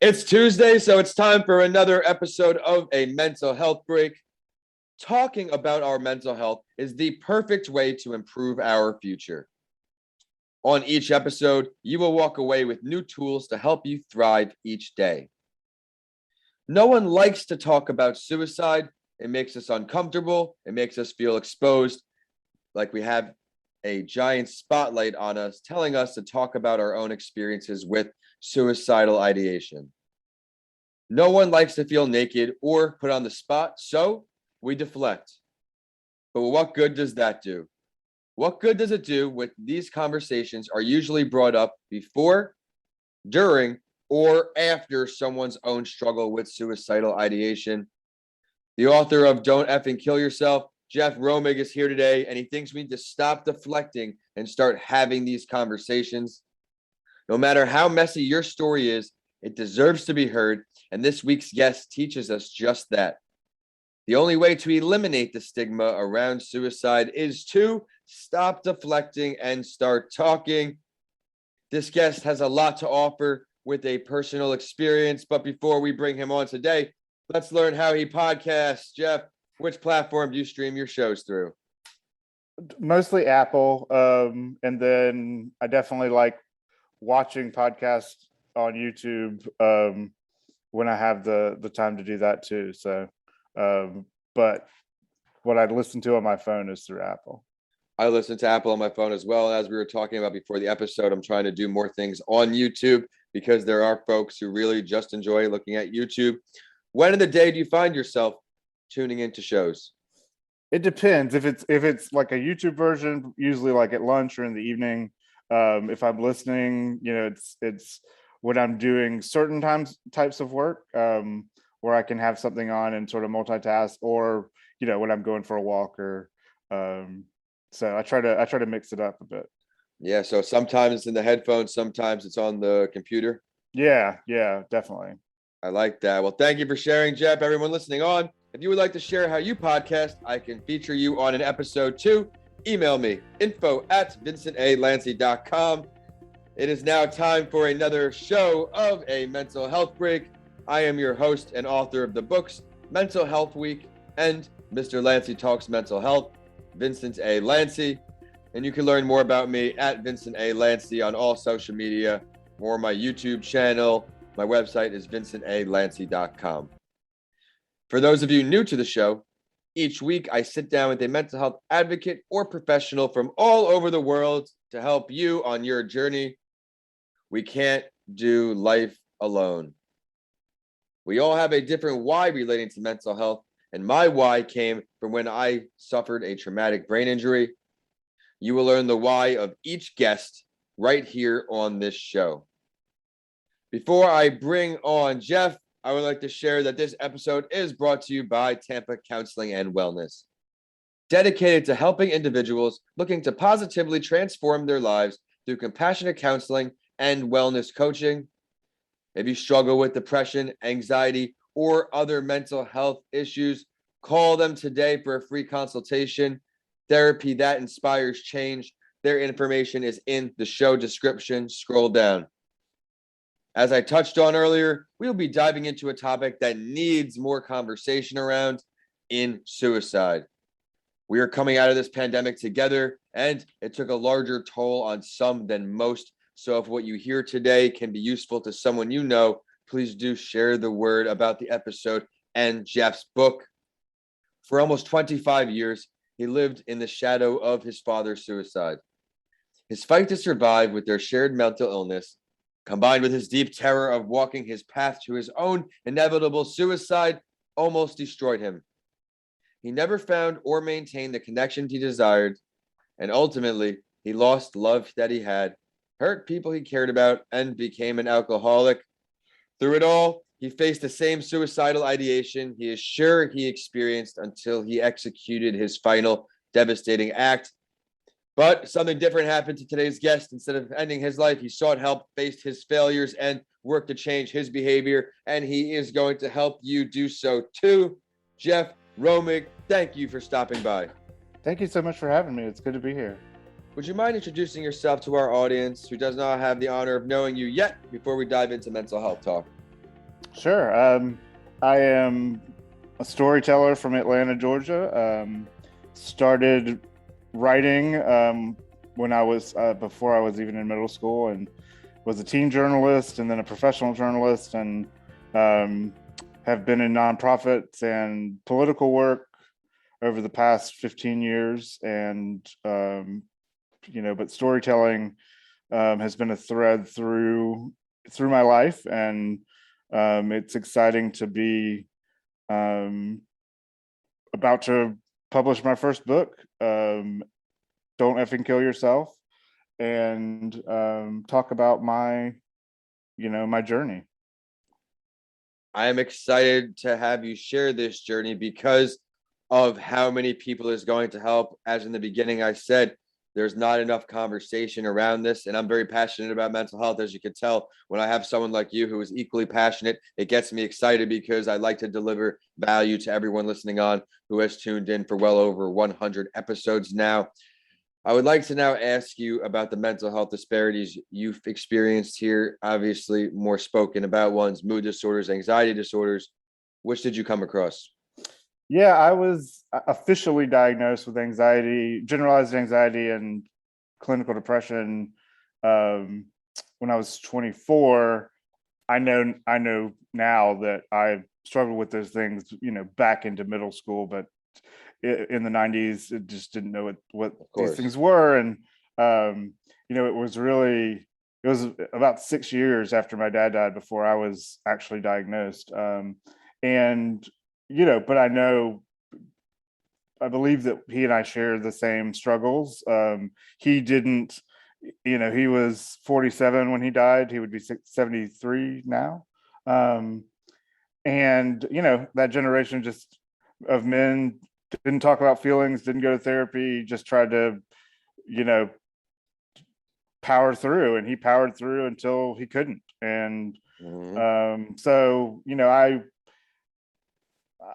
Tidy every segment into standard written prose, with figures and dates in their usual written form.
It's Tuesday, so it's time for another episode of A Mental Health Break. Talking about our mental health is the perfect way to improve our future. On each episode, you will walk away with new tools to help you thrive each day. No one likes to talk about suicide. It makes us uncomfortable. It makes us feel exposed, like we have a giant spotlight on us, telling us to talk about our own experiences with suicidal ideation. No one likes to feel naked or put on the spot, so we deflect. But what good does that do? What good does it do when these conversations are usually brought up before, during, or after someone's own struggle with suicidal ideation? The author of Don't Effing Kill Yourself, Jeff Romig, is here today, and he thinks we need to stop deflecting and start having these conversations. No matter how messy your story is, it deserves to be heard, and this week's guest teaches us just that. The only way to eliminate the stigma around suicide is to stop deflecting and start talking. This guest has a lot to offer with a personal experience, but before we bring him on today, let's learn how he podcasts. Jeff, which platform do you stream your shows through? Mostly Apple, and then I definitely like watching podcasts on YouTube when I have the time to do that too. So, but what I listen to on my phone is through Apple. I listen to Apple on my phone as well. As we were talking about before the episode, I'm trying to do more things on YouTube because there are folks who really just enjoy looking at YouTube. When in the day do you find yourself tuning into shows? It depends. If it's like a YouTube version, usually like at lunch or in the evening. If I'm listening, it's when I'm doing certain types of work where I can have something on and sort of multitask, or when I'm going for a walk, or so I try to mix it up a bit. Yeah, so sometimes it's in the headphones, sometimes it's on the computer. Yeah, definitely. I like that. Well, thank you for sharing, Jeff. Everyone listening on, if you would like to share how you podcast, I can feature you on an episode too. Email me, info@vincentalancy.com. It is now time for another show of A Mental Health Break. I am your host and author of the books Mental Health Week and Mr. Lancy Talks Mental Health, Vincent A. Lancy. And you can learn more about me at Vincent A. Lancy on all social media or my YouTube channel. My website is vincentalancy.com. For those of you new to the show, each week I sit down with a mental health advocate or professional from all over the world to help you on your journey. We can't do life alone. We all have a different why relating to mental health, and my why came from when I suffered a traumatic brain injury. You will learn the why of each guest right here on this show. Before I bring on Jeff, I would like to share that this episode is brought to you by Tampa Counseling and Wellness, dedicated to helping individuals looking to positively transform their lives through compassionate counseling and wellness coaching. If you struggle with depression, anxiety, or other mental health issues, call them today for a free consultation. Therapy that inspires change. Their information is in the show description. Scroll down. As I touched on earlier, we'll be diving into a topic that needs more conversation around in suicide. We are coming out of this pandemic together, and it took a larger toll on some than most. So if what you hear today can be useful to someone you know, please do share the word about the episode and Jeff's book. For almost 25 years, he lived in the shadow of his father's suicide. His fight to survive with their shared mental illness, combined with his deep terror of walking his path to his own inevitable suicide, almost destroyed him. He never found or maintained the connection he desired, and ultimately, he lost love that he had, hurt people he cared about, and became an alcoholic. Through it all, he faced the same suicidal ideation he is sure he experienced until he executed his final devastating act. But something different happened to today's guest. Instead of ending his life, he sought help, faced his failures, and worked to change his behavior. And he is going to help you do so too. Jeff Romig, thank you for stopping by. Thank you so much for having me. It's good to be here. Would you mind introducing yourself to our audience who does not have the honor of knowing you yet before we dive into mental health talk? Sure. I am a storyteller from Atlanta, Georgia. Started writing when I was before I was even in middle school, and was a teen journalist and then a professional journalist, and um, have been in nonprofits and political work over the past 15 years. And but storytelling has been a thread through my life, and it's exciting to be um, about to publish my first book, Don't Effing Kill Yourself, and talk about my journey. I am excited to have you share this journey because of how many people is going to help. As in the beginning, I said, there's not enough conversation around this. And I'm very passionate about mental health, as you can tell. When I have someone like you who is equally passionate, it gets me excited because I like to deliver value to everyone listening on who has tuned in for well over 100 episodes now. I would like to now ask you about the mental health disparities you've experienced here. Obviously, more spoken about ones, mood disorders, anxiety disorders. Which did you come across? Yeah, I was officially diagnosed with anxiety, generalized anxiety, and clinical depression um, when I was 24. I know now that I struggled with those things, back into middle school, but in the 90s, it just didn't know what these things were. And it was about 6 years after my dad died before I was actually diagnosed. And but I believe that he and I share the same struggles. He didn't, he was 47 when he died. He would be 73 now. Um, and that generation just of men didn't talk about feelings, didn't go to therapy, just tried to, you know, power through, and he powered through until he couldn't. And so,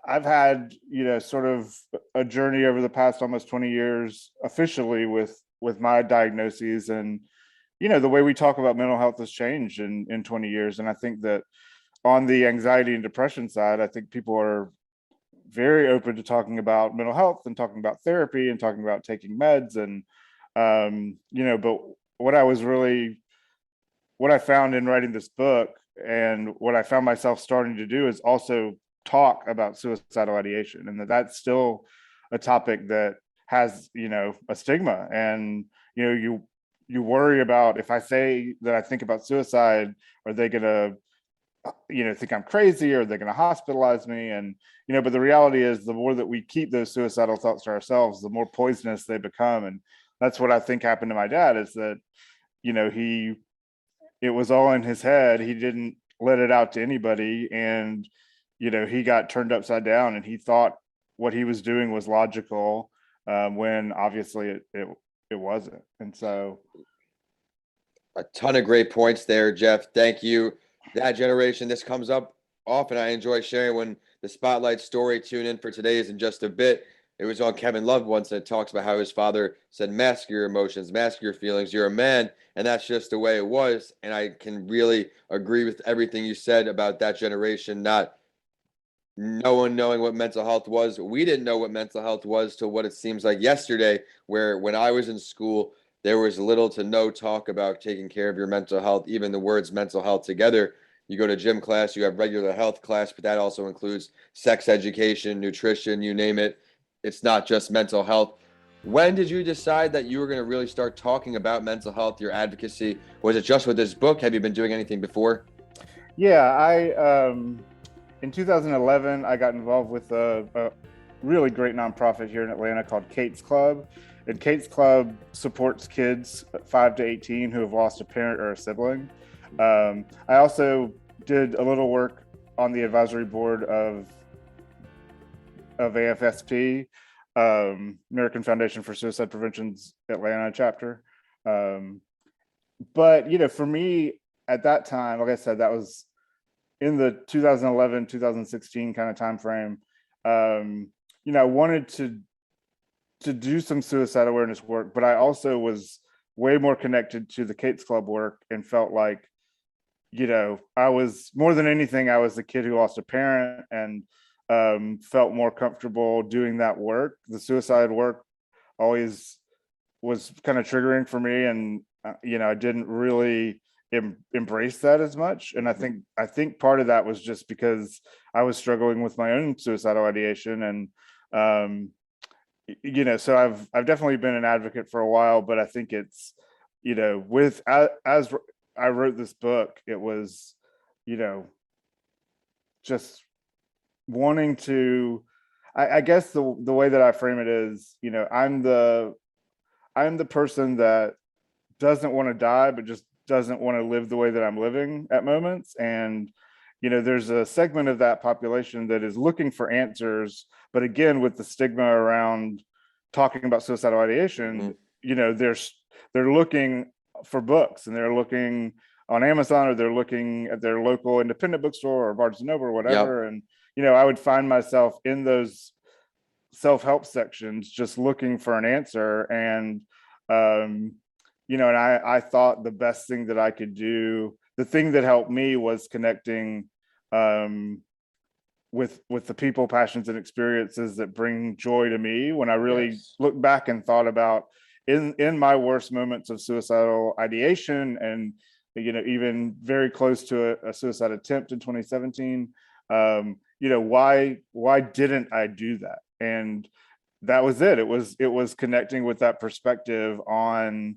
I've had, sort of a journey over the past almost 20 years officially with my diagnoses. And, the way we talk about mental health has changed in 20 years. And I think that on the anxiety and depression side, I think people are very open to talking about mental health and talking about therapy and talking about taking meds. And, but what I found in writing this book, and what I found myself starting to do, is also talk about suicidal ideation, and that's still a topic that has, a stigma. And, you worry about, if I say that I think about suicide, are they going to, think I'm crazy, or they're going to hospitalize me? And, but the reality is, the more that we keep those suicidal thoughts to ourselves, the more poisonous they become. And that's what I think happened to my dad, is that, it was all in his head. He didn't let it out to anybody. And, he got turned upside down, and he thought what he was doing was logical, when obviously it wasn't. And so, a ton of great points there, Jeff. Thank you. That generation, this comes up often. I enjoy sharing when the Spotlight story tune in for today is in just a bit. It was on Kevin Love once, that talks about how his father said, mask your emotions, mask your feelings. You're a man. And that's just the way it was. And I can really agree with everything you said about that generation, not no one knowing what mental health was. We didn't know what mental health was till what it seems like yesterday, where when I was in school, there was little to no talk about taking care of your mental health, even the words mental health together. You go to gym class, you have regular health class, but that also includes sex education, nutrition, you name it. It's not just mental health. When did you decide that you were going to really start talking about mental health, your advocacy? Was it just with this book? Have you been doing anything before? yeah, in 2011, I got involved with a really great nonprofit here in Atlanta called Kate's Club. And Kate's Club supports kids 5 to 18 who have lost a parent or a sibling. I also did a little work on the advisory board of AFSP, American Foundation for Suicide Prevention's Atlanta chapter. But for me at that time, like I said, that was in the 2011, 2016 kind of time frame. I wanted to do some suicide awareness work, but I also was way more connected to the Kate's Club work, and felt like I was, more than anything, I was the kid who lost a parent and felt more comfortable doing that work. The suicide work always was kind of triggering for me, and I didn't really embrace that as much. And I think part of that was just because I was struggling with my own suicidal ideation, and so I've definitely been an advocate for a while, but I think it's, with as I wrote this book, it was, just wanting to, I guess the way that I frame it is, I'm the person that doesn't want to die, but just doesn't want to live the way that I'm living at moments. And, there's a segment of that population that is looking for answers, but again, with the stigma around talking about suicidal ideation, they're looking for books, and they're looking on Amazon, or they're looking at their local independent bookstore or Barnes and Noble or whatever. Yep. And, I would find myself in those self-help sections just looking for an answer. And, and I thought the best thing that I could do, the thing that helped me, was connecting with the people, passions, and experiences that bring joy to me. When I really look back and thought about in my worst moments of suicidal ideation, and even very close to a suicide attempt in 2017, why didn't I do that? And that was it. It was connecting with that perspective on,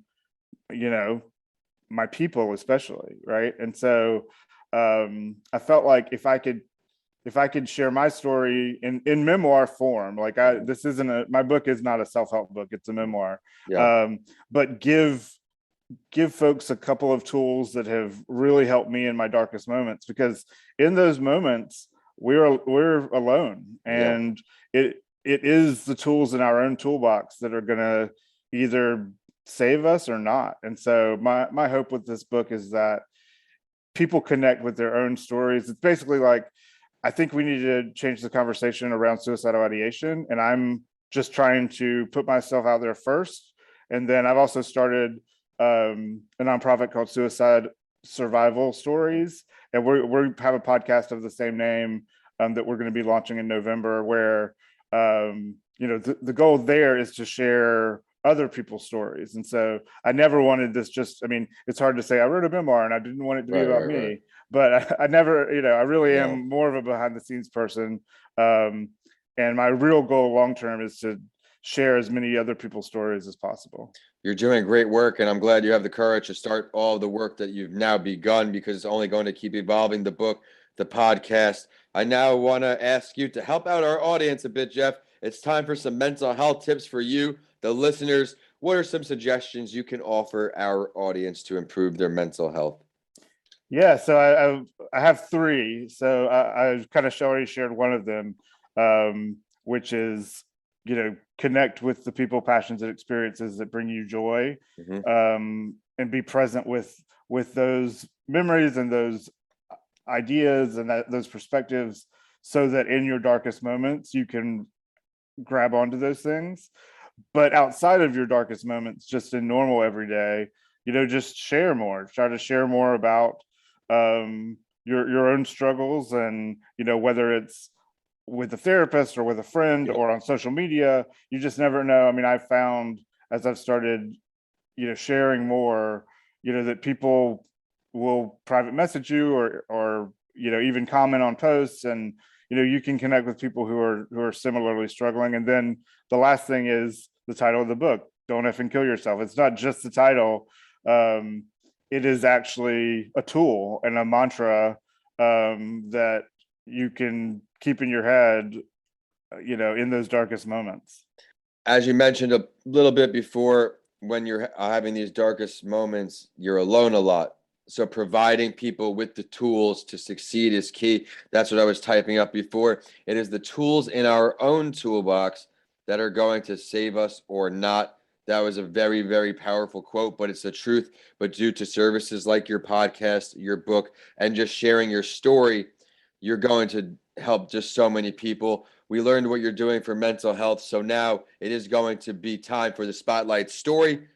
my people especially, right? And so I felt like if I could share my story in memoir form, like this isn't my book is not a self-help book, it's a memoir. But give folks a couple of tools that have really helped me in my darkest moments, because in those moments we're alone, and it is the tools in our own toolbox that are going to either save us or not. And so my hope with this book is that people connect with their own stories. It's basically like, I think we need to change the conversation around suicidal ideation, and I'm just trying to put myself out there first. And then I've also started a nonprofit called Suicide Survival Stories, and we have a podcast of the same name that we're going to be launching in November, where the goal there is to share other people's stories. And so I never wanted this it's hard to say I wrote a memoir and I didn't want it to be about me, but I never, I really am more of a behind the scenes person. And my real goal long-term is to share as many other people's stories as possible. You're doing great work, and I'm glad you have the courage to start all the work that you've now begun, because it's only going to keep evolving, the book, the podcast. I now want to ask you to help out our audience a bit, Jeff. It's time for some mental health tips for you, the listeners. What are some suggestions you can offer our audience to improve their mental health? Yeah, so I have three. So I kind of already shared one of them, which is, connect with the people, passions, and experiences that bring you joy, and be present with those memories and those ideas and those perspectives, so that in your darkest moments you can grab onto those things. But outside of your darkest moments, just in normal everyday, just share more. Try to share more about your own struggles, and whether it's with a therapist or with a friend or on social media. You just never know. I mean, I found, as I've started sharing more, that people will private message you, or even comment on posts, and you can connect with people who are similarly struggling. And then the last thing is the title of the book, Don't Effing Kill Yourself. It's not just the title. It is actually a tool and a mantra that you can keep in your head, in those darkest moments. As you mentioned a little bit before, when you're having these darkest moments, you're alone a lot. So providing people with the tools to succeed is key. That's what I was typing up before. It is the tools in our own toolbox that are going to save us or not. That was a very, very powerful quote, but it's the truth. But due to services like your podcast, your book, and just sharing your story, you're going to help just so many people. We learned what you're doing for mental health. So now it is going to be time for the spotlight story.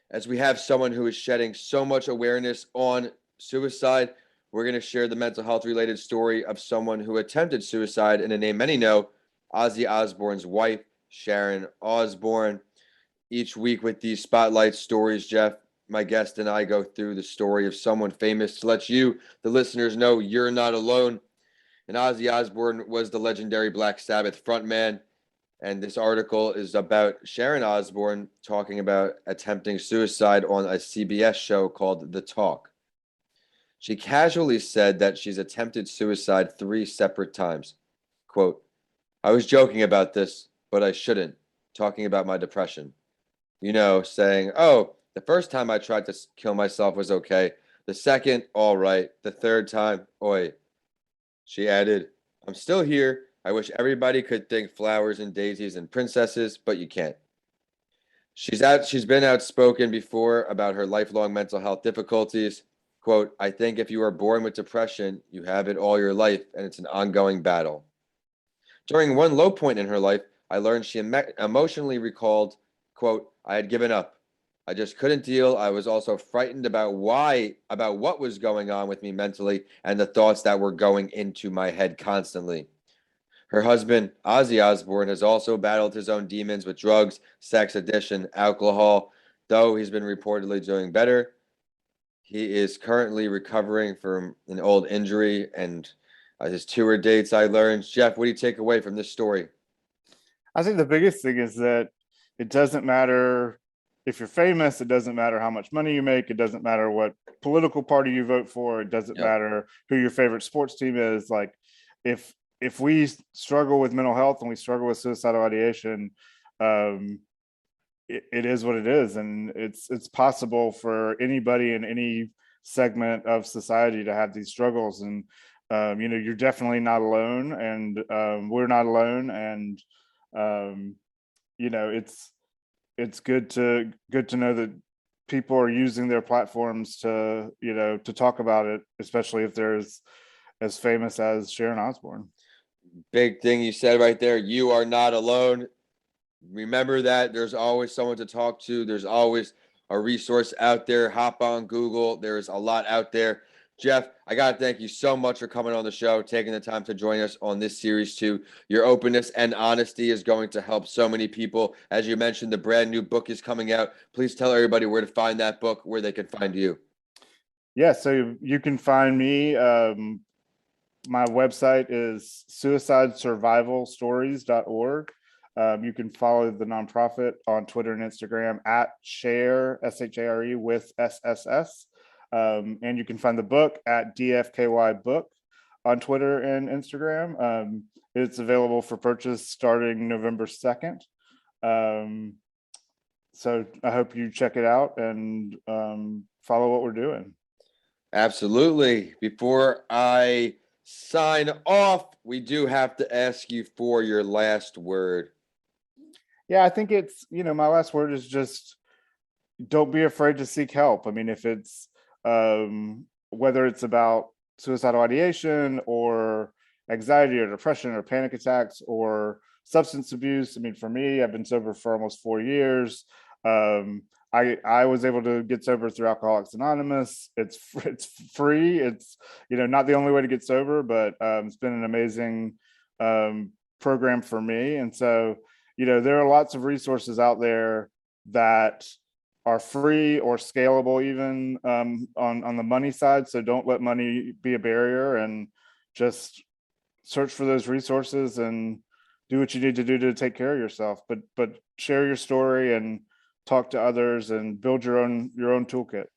As we have someone who is shedding so much awareness on suicide, we're going to share the mental health related story of someone who attempted suicide in a name many know, Ozzy Osbourne's wife, Sharon Osbourne. Each week with these spotlight stories, Jeff, my guest and I go through the story of someone famous to let you, the listeners, know you're not alone. And Ozzy Osbourne was the legendary Black Sabbath frontman. And this article is about Sharon Osbourne talking about attempting suicide on a CBS show called The Talk. She casually said that she's attempted suicide 3 separate times. Quote, I was joking about this, but I shouldn't, talking about my depression. You know, saying, oh, the first time I tried to kill myself was okay. The second, all right. The third time, oi. She added, I'm still here. I wish everybody could think flowers and daisies and princesses, but you can't. She's been outspoken before about her lifelong mental health difficulties. Quote, I think if you are born with depression, you have it all your life, and it's an ongoing battle. During one low point in her life, I learned she emotionally recalled, quote, I had given up. I just couldn't deal. I was also frightened about what was going on with me mentally and the thoughts that were going into my head constantly. Her husband, Ozzy Osbourne, has also battled his own demons with drugs, sex addiction, alcohol. Though he's been reportedly doing better, he is currently recovering from an old injury and his tour dates, I learned. Jeff, what do you take away from this story? I think the biggest thing is that it doesn't matter if you're famous, it doesn't matter how much money you make, it doesn't matter what political party you vote for, it doesn't matter who your favorite sports team is. Like if we struggle with mental health and we struggle with suicidal ideation, it is what it is, and it's possible for anybody in any segment of society to have these struggles. And you're definitely not alone, and we're not alone. And it's good to know that people are using their platforms to to talk about it, especially if there's as famous as Sharon Osbourne. Big thing you said right there. You are not alone. Remember that. There's always someone to talk to. There's always a resource out there. Hop on Google. There's a lot out there. Jeff, I got to thank you so much for coming on the show, taking the time to join us on this series too. Your openness and honesty is going to help so many people. As you mentioned, the brand new book is coming out. Please tell everybody where to find that book, where they can find you. Yeah, so you can find me. My website is suicidesurvivalstories.org. You can follow the nonprofit on Twitter and Instagram at share, SHARE with SSS. And you can find the book at DFKY book on Twitter and Instagram. It's available for purchase starting November 2nd. So I hope you check it out and follow what we're doing. Absolutely. Before I sign off, we do have to ask you for your last word. Yeah, I think it's, my last word is just don't be afraid to seek help. I mean, if it's whether it's about suicidal ideation or anxiety or depression or panic attacks or substance abuse. I mean, for me, I've been sober for almost 4 years. I was able to get sober through Alcoholics Anonymous. It's free. It's not the only way to get sober, but it's been an amazing program for me. And so there are lots of resources out there that are free or scalable, even on the money side. So don't let money be a barrier, and just search for those resources and do what you need to do to take care of yourself. But share your story and talk to others and build your own toolkit.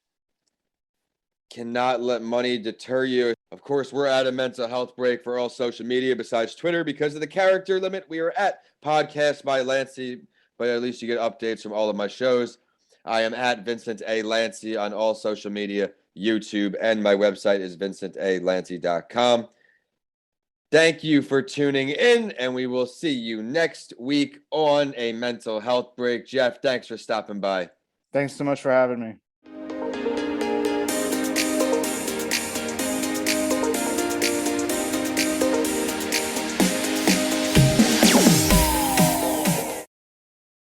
Cannot let money deter you. Of course, we're at a mental health break for all social media besides Twitter because of the character limit. We are at Podcast by Lancey, but at least you get updates from all of my shows. I am at Vincent A. Lancey on all social media, YouTube, and my website is vincentalancey.com. Thank you for tuning in, and we will see you next week on a mental health break. Jeff, thanks for stopping by. Thanks so much for having me.